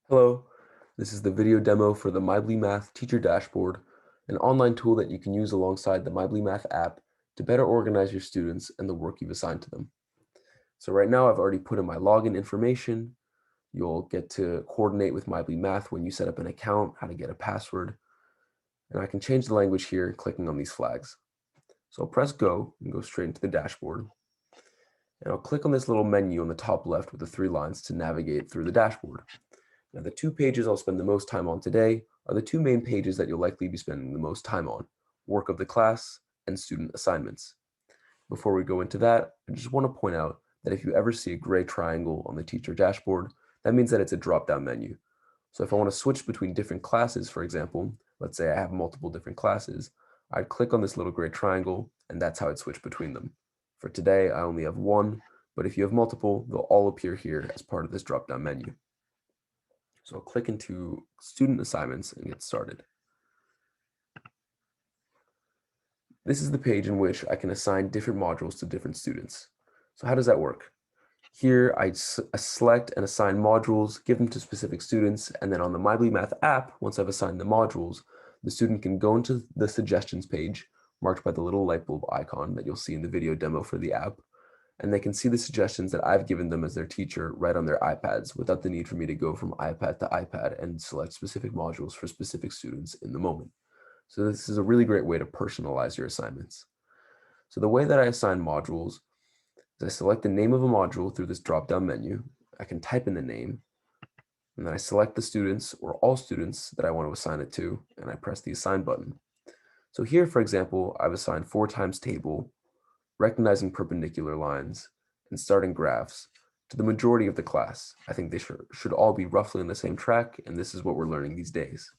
Hello, this is the video demo for the myBlee Math Teacher Dashboard, an online tool that you can use alongside the myBlee Math app to better organize your students and the work you've assigned to them. So right now I've already put in my login information. You'll get to coordinate with myBlee Math when you set up an account, how to get a password, and I can change the language here clicking on these flags. So I'll press go and go straight into the dashboard. And I'll click on this little menu on the top left with the 3 lines to navigate through the dashboard. Now, the 2 pages I'll spend the most time on today are the 2 main pages that you'll likely be spending the most time on: work of the class and student assignments. Before we go into that, I just want to point out that if you ever see a gray triangle on the teacher dashboard, that means that it's a drop-down menu. So if I want to switch between different classes, for example, let's say I have multiple different classes, I'd click on this little gray triangle, and that's how I'd switch between them. For today, I only have one, but if you have multiple, they'll all appear here as part of this drop-down menu. So I'll click into student assignments and get started. This is the page in which I can assign different modules to different students. So how does that work? Here I select and assign modules, give them to specific students, and then on the myBlee Math app, once I've assigned the modules, the student can go into the suggestions page, marked by the little light bulb icon that you'll see in the video demo for the app, and they can see the suggestions that I've given them as their teacher right on their iPads without the need for me to go from iPad to iPad and select specific modules for specific students in the moment. So this is a really great way to personalize your assignments. So the way that I assign modules is I select the name of a module through this drop-down menu. I can type in the name, and then I select the students or all students that I want to assign it to, and I press the assign button. So here, for example, I've assigned 4 times table, recognizing perpendicular lines, and starting graphs to the majority of the class. I think they should all be roughly on the same track, and this is what we're learning these days.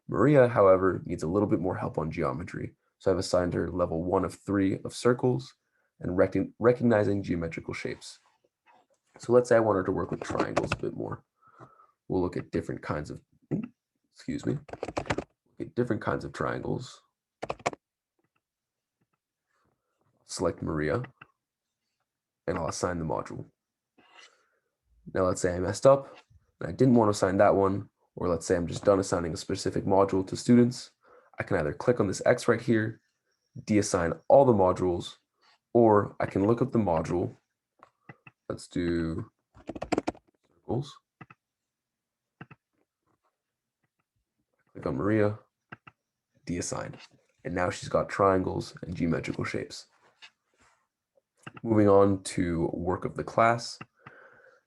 Maria, however, needs a little bit more help on geometry, so I've assigned her level 1 of 3 of circles and recognizing geometrical shapes. So let's say I want her to work with triangles a bit more. We'll look at different kinds of, triangles. Select Maria, and I'll assign the module. Now let's say I messed up and I didn't want to assign that one, or let's say I'm just done assigning a specific module to students. I can either click on this X right here, deassign all the modules, or I can look up the module. Let's do circles. Click on Maria, deassign. And now she's got triangles and geometrical shapes. Moving on to work of the class.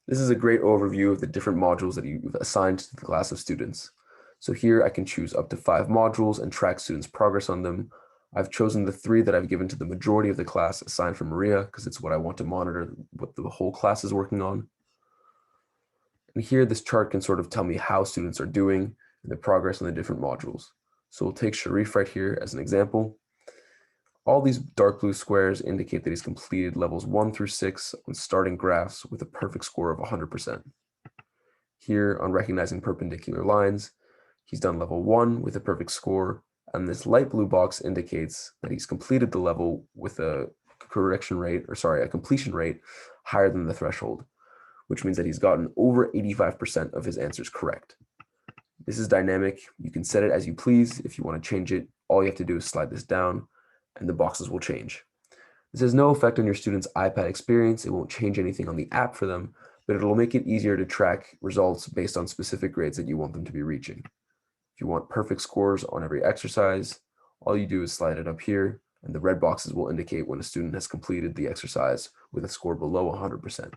This is a great overview of the different modules that you've assigned to the class of students. So here I can choose up to 5 modules and track students' progress on them. I've chosen the 3 that I've given to the majority of the class assigned for Maria because it's what I want to monitor what the whole class is working on. And here this chart can sort of tell me how students are doing and the progress on the different modules. So we'll take Sharif right here as an example. All these dark blue squares indicate that he's completed levels 1 through 6 on starting graphs with a perfect score of 100%. Here on recognizing perpendicular lines, he's done level 1 with a perfect score, and this light blue box indicates that he's completed the level with a completion rate higher than the threshold, which means that he's gotten over 85% of his answers correct. This is dynamic. You can set it as you please. If you want to change it, all you have to do is slide this down and the boxes will change. This has no effect on your students' iPad experience. It won't change anything on the app for them, but it'll make it easier to track results based on specific grades that you want them to be reaching. If you want perfect scores on every exercise, all you do is slide it up here, and the red boxes will indicate when a student has completed the exercise with a score below 100%.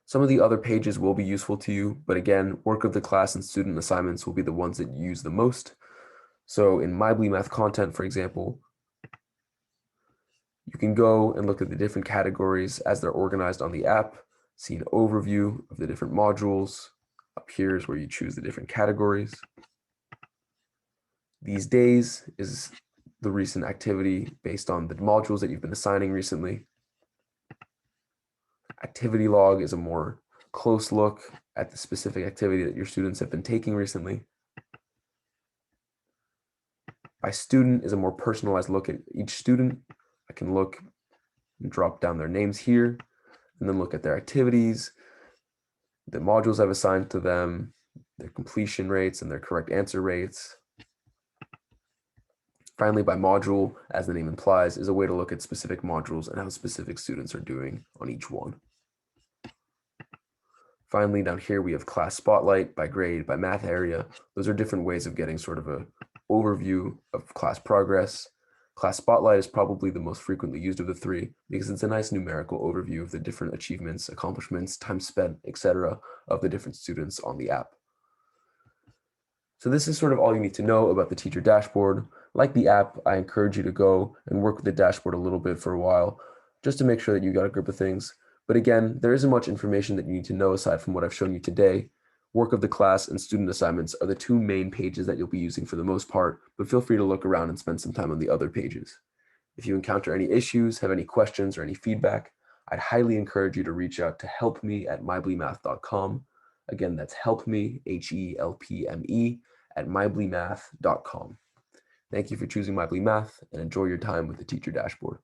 Some of the other pages will be useful to you, but again, work of the class and student assignments will be the ones that you use the most. So in myBlee Math content, for example, you can go and look at the different categories as they're organized on the app, see an overview of the different modules. Up here is where you choose the different categories. These days is the recent activity based on the modules that you've been assigning recently. Activity log is a more close look at the specific activity that your students have been taking recently. By student is a more personalized look at each student. I can look and drop down their names here. and then look at their activities, the modules I've assigned to them, their completion rates and their correct answer rates. Finally, by module, as the name implies, is a way to look at specific modules and how specific students are doing on each one. Finally, down here, we have class spotlight by grade, by math area. Those are different ways of getting sort of an overview of class progress. Class spotlight is probably the most frequently used of the three because it's a nice numerical overview of the different achievements, accomplishments, time spent, etc. of the different students on the app. So this is sort of all you need to know about the teacher dashboard. Like the app, I encourage you to go and work with the dashboard a little bit for a while, just to make sure that you got a grip of things. But again, there isn't much information that you need to know aside from what I've shown you today. Work of the class and student assignments are the two main pages that you'll be using for the most part, but feel free to look around and spend some time on the other pages. If you encounter any issues, have any questions or any feedback, I'd highly encourage you to reach out to helpme@mybleemath.com. Again, that's helpme, HELPME, at mybleemath.com. Thank you for choosing myBlee Math and enjoy your time with the teacher dashboard.